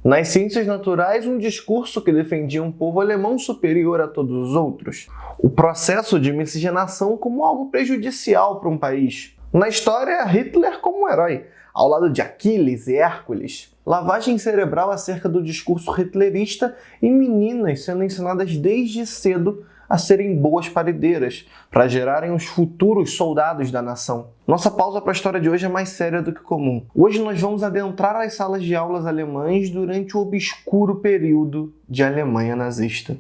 Nas ciências naturais, um discurso que defendia um povo alemão superior a todos os outros. O processo de miscigenação como algo prejudicial para um país. Na história, Hitler como um herói, ao lado de Aquiles e Hércules. Lavagem cerebral acerca do discurso hitlerista e meninas sendo ensinadas desde cedo a serem boas paredeiras, para gerarem os futuros soldados da nação. Nossa pausa para a história de hoje é mais séria do que comum. Hoje nós vamos adentrar as salas de aulas alemãs durante o obscuro período de Alemanha nazista.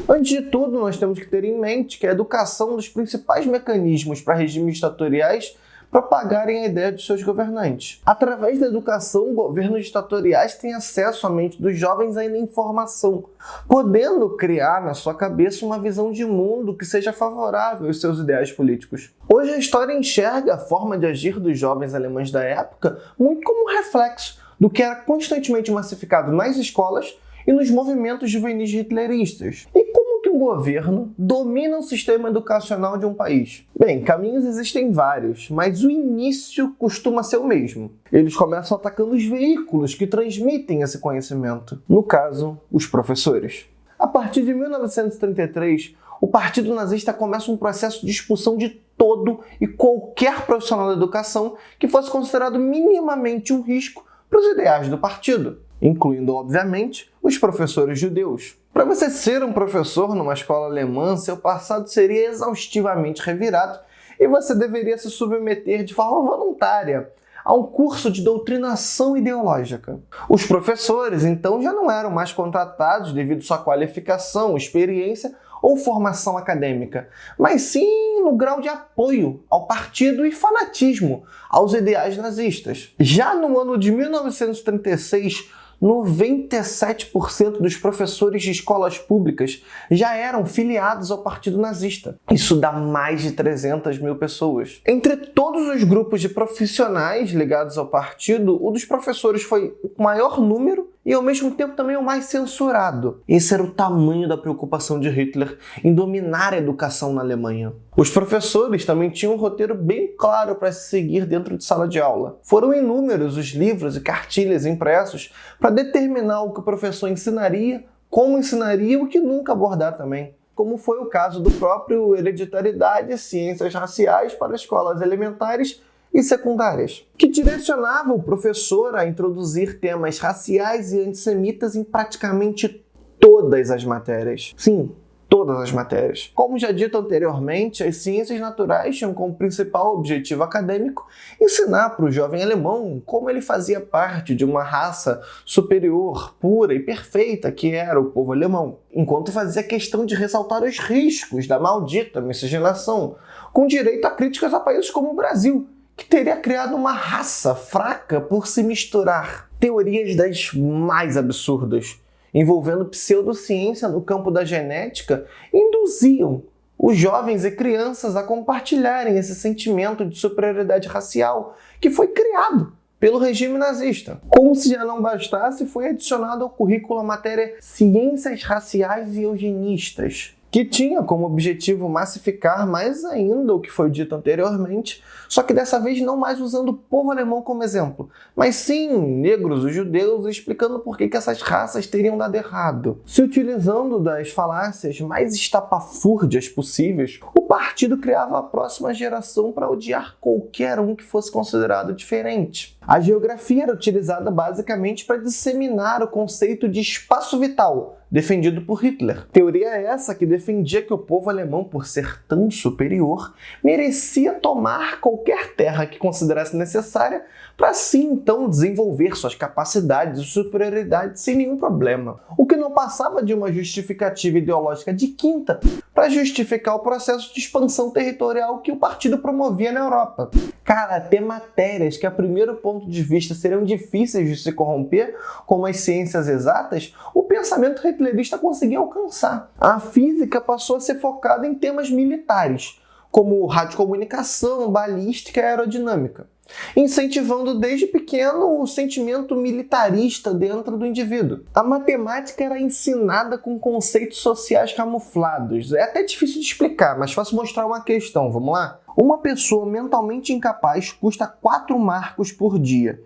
Antes de tudo, nós temos que ter em mente que a educação é um dos principais mecanismos para regimes ditatoriais propagarem a ideia dos seus governantes. Através da educação, governos ditatoriais têm acesso à mente dos jovens à informação, podendo criar na sua cabeça uma visão de mundo que seja favorável aos seus ideais políticos. Hoje a história enxerga a forma de agir dos jovens alemães da época muito como um reflexo do que era constantemente massificado nas escolas e nos movimentos juvenis hitleristas. E como que um governo domina o sistema educacional de um país? Bem, caminhos existem vários, mas o início costuma ser o mesmo. Eles começam atacando os veículos que transmitem esse conhecimento. No caso, os professores. A partir de 1933, o Partido Nazista começa um processo de expulsão de todo e qualquer profissional da educação que fosse considerado minimamente um risco para os ideais do partido, incluindo, obviamente, os professores judeus. Para você ser um professor numa escola alemã, seu passado seria exaustivamente revirado e você deveria se submeter de forma voluntária a um curso de doutrinação ideológica. Os professores, então, já não eram mais contratados devido à sua qualificação, experiência ou formação acadêmica, mas sim no grau de apoio ao partido e fanatismo aos ideais nazistas. Já no ano de 1936, 97% dos professores de escolas públicas já eram filiados ao Partido Nazista. Isso dá mais de 300 mil pessoas. Entre todos os grupos de profissionais ligados ao partido, o dos professores foi o maior número e ao mesmo tempo também o mais censurado. Esse era o tamanho da preocupação de Hitler em dominar a educação na Alemanha. Os professores também tinham um roteiro bem claro para se seguir dentro de sala de aula. Foram inúmeros os livros e cartilhas impressos para determinar o que o professor ensinaria, como ensinaria e o que nunca abordar também, como foi o caso do próprio Hereditariedade e Ciências Raciais para escolas elementares e secundárias, que direcionava o professor a introduzir temas raciais e antissemitas em praticamente todas as matérias. Sim, todas as matérias. Como já dito anteriormente, as ciências naturais tinham como principal objetivo acadêmico ensinar para o jovem alemão como ele fazia parte de uma raça superior, pura e perfeita que era o povo alemão, enquanto fazia questão de ressaltar os riscos da maldita miscigenação, com direito a críticas a países como o Brasil, que teria criado uma raça fraca por se misturar. Teorias das mais absurdas, envolvendo pseudociência no campo da genética, induziam os jovens e crianças a compartilharem esse sentimento de superioridade racial que foi criado pelo regime nazista. Como se já não bastasse, foi adicionado ao currículo a matéria Ciências Raciais e Eugenistas, que tinha como objetivo massificar mais ainda o que foi dito anteriormente, só que dessa vez não mais usando o povo alemão como exemplo, mas sim negros, os judeus, explicando por que essas raças teriam dado errado. Se utilizando das falácias mais estapafúrdias possíveis, o partido criava a próxima geração para odiar qualquer um que fosse considerado diferente. A geografia era utilizada basicamente para disseminar o conceito de espaço vital, defendido por Hitler. Teoria essa que defendia que o povo alemão, por ser tão superior, merecia tomar qualquer terra que considerasse necessária para assim então desenvolver suas capacidades e superioridade sem nenhum problema. O que não passava de uma justificativa ideológica de quinta para justificar o processo de expansão territorial que o partido promovia na Europa. Cara, até matérias que a primeiro ponto de vista seriam difíceis de se corromper, como as ciências exatas, o pensamento hitlerista conseguia alcançar. A física passou a ser focada em temas militares, como radiocomunicação, balística e aerodinâmica, incentivando desde pequeno o sentimento militarista dentro do indivíduo. A matemática era ensinada com conceitos sociais camuflados. É até difícil de explicar, mas faço mostrar uma questão, vamos lá? Uma pessoa mentalmente incapaz custa 4 marcos por dia.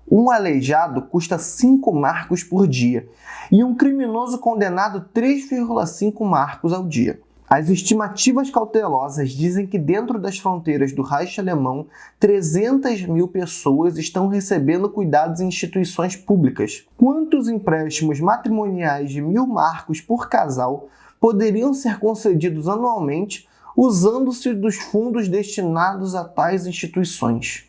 Um aleijado custa 5 marcos por dia. E um criminoso condenado 3,5 marcos ao dia. As estimativas cautelosas dizem que dentro das fronteiras do Reich alemão, 300 mil pessoas estão recebendo cuidados em instituições públicas. Quantos empréstimos matrimoniais de 1.000 marcos por casal poderiam ser concedidos anualmente usando-se dos fundos destinados a tais instituições?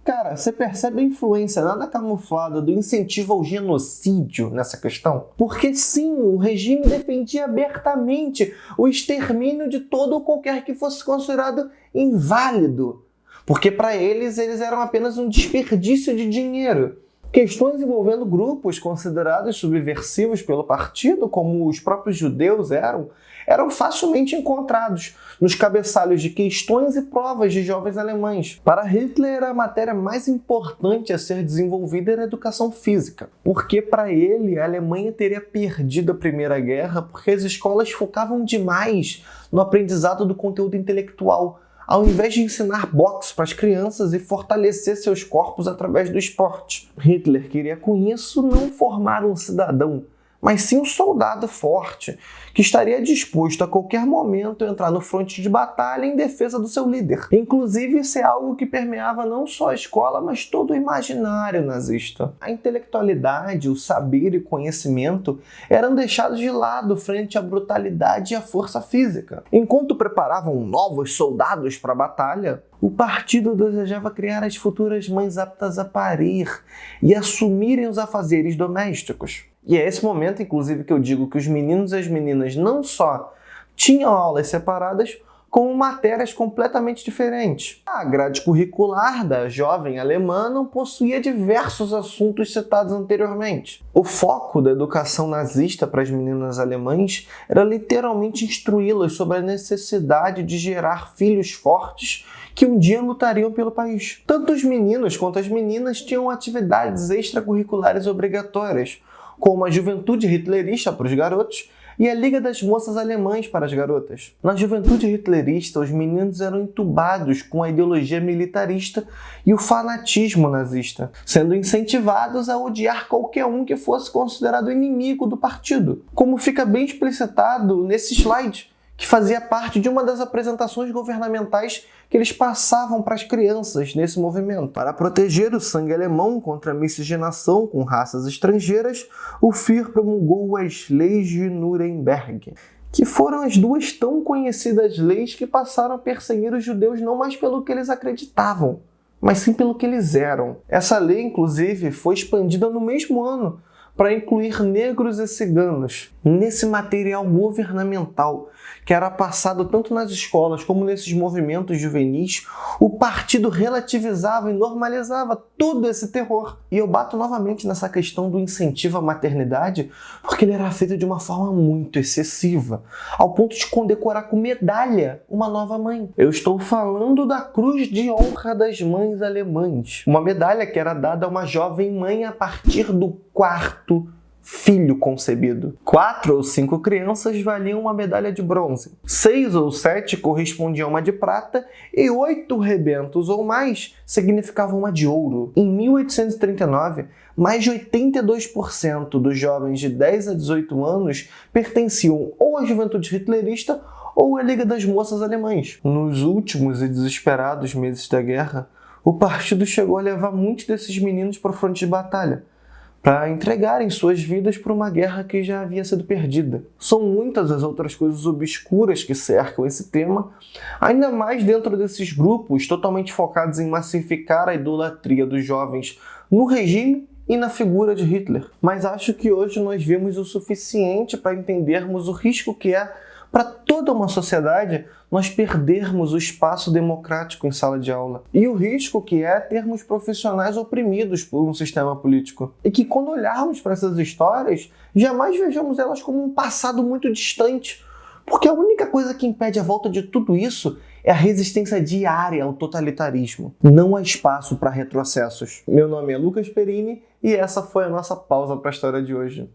Cara, você percebe a influência nada camuflada do incentivo ao genocídio nessa questão? Porque sim, o regime defendia abertamente o extermínio de todo ou qualquer que fosse considerado inválido. Porque para eles eram apenas um desperdício de dinheiro. Questões envolvendo grupos considerados subversivos pelo partido, como os próprios judeus eram facilmente encontrados nos cabeçalhos de questões e provas de jovens alemães. Para Hitler, a matéria mais importante a ser desenvolvida era a educação física, porque para ele a Alemanha teria perdido a Primeira Guerra porque as escolas focavam demais no aprendizado do conteúdo intelectual, ao invés de ensinar boxe para as crianças e fortalecer seus corpos através do esporte. Hitler queria com isso não formar um cidadão, mas sim um soldado forte, que estaria disposto a qualquer momento a entrar no fronte de batalha em defesa do seu líder. Inclusive, isso é algo que permeava não só a escola, mas todo o imaginário nazista. A intelectualidade, o saber e o conhecimento eram deixados de lado frente à brutalidade e à força física. Enquanto preparavam novos soldados para a batalha, o partido desejava criar as futuras mães aptas a parir e assumirem os afazeres domésticos. E é esse momento, inclusive, que eu digo que os meninos e as meninas não só tinham aulas separadas, como matérias completamente diferentes. A grade curricular da jovem alemã não possuía diversos assuntos citados anteriormente. O foco da educação nazista para as meninas alemãs era literalmente instruí-las sobre a necessidade de gerar filhos fortes que um dia lutariam pelo país. Tanto os meninos quanto as meninas tinham atividades extracurriculares obrigatórias, como a Juventude Hitlerista para os garotos e a Liga das Moças Alemãs para as garotas. Na Juventude Hitlerista, os meninos eram entubados com a ideologia militarista e o fanatismo nazista, sendo incentivados a odiar qualquer um que fosse considerado inimigo do partido, como fica bem explicitado nesse slide, que fazia parte de uma das apresentações governamentais que eles passavam para as crianças nesse movimento. Para proteger o sangue alemão contra a miscigenação com raças estrangeiras, o Führer promulgou as Leis de Nuremberg, que foram as duas tão conhecidas leis que passaram a perseguir os judeus não mais pelo que eles acreditavam, mas sim pelo que eles eram. Essa lei, inclusive, foi expandida no mesmo ano para incluir negros e ciganos nesse material governamental que era passado tanto nas escolas como nesses movimentos juvenis. O partido relativizava e normalizava todo esse terror. E eu bato novamente nessa questão do incentivo à maternidade, porque ele era feito de uma forma muito excessiva, ao ponto de condecorar com medalha uma nova mãe. Eu estou falando da Cruz de Honra das Mães Alemãs, uma medalha que era dada a uma jovem mãe a partir do 4º filho concebido. 4 ou 5 crianças valiam uma medalha de bronze, 6 ou 7 correspondiam a uma de prata e 8 rebentos ou mais significavam uma de ouro. Em 1839, mais de 82% dos jovens de 10 a 18 anos pertenciam ou à Juventude Hitlerista ou à Liga das Moças Alemãs. Nos últimos e desesperados meses da guerra, o partido chegou a levar muitos desses meninos para o fronte de batalha, para entregarem suas vidas por uma guerra que já havia sido perdida. São muitas as outras coisas obscuras que cercam esse tema, ainda mais dentro desses grupos totalmente focados em massificar a idolatria dos jovens no regime e na figura de Hitler. Mas acho que hoje nós vimos o suficiente para entendermos o risco que é para toda uma sociedade nós perdermos o espaço democrático em sala de aula. E o risco que é termos profissionais oprimidos por um sistema político. E que quando olharmos para essas histórias, jamais vejamos elas como um passado muito distante, Porque a única coisa que impede a volta de tudo isso é a resistência diária ao totalitarismo. Não há espaço para retrocessos. Meu nome é Lucas Perini e essa foi a nossa pausa para a história de hoje.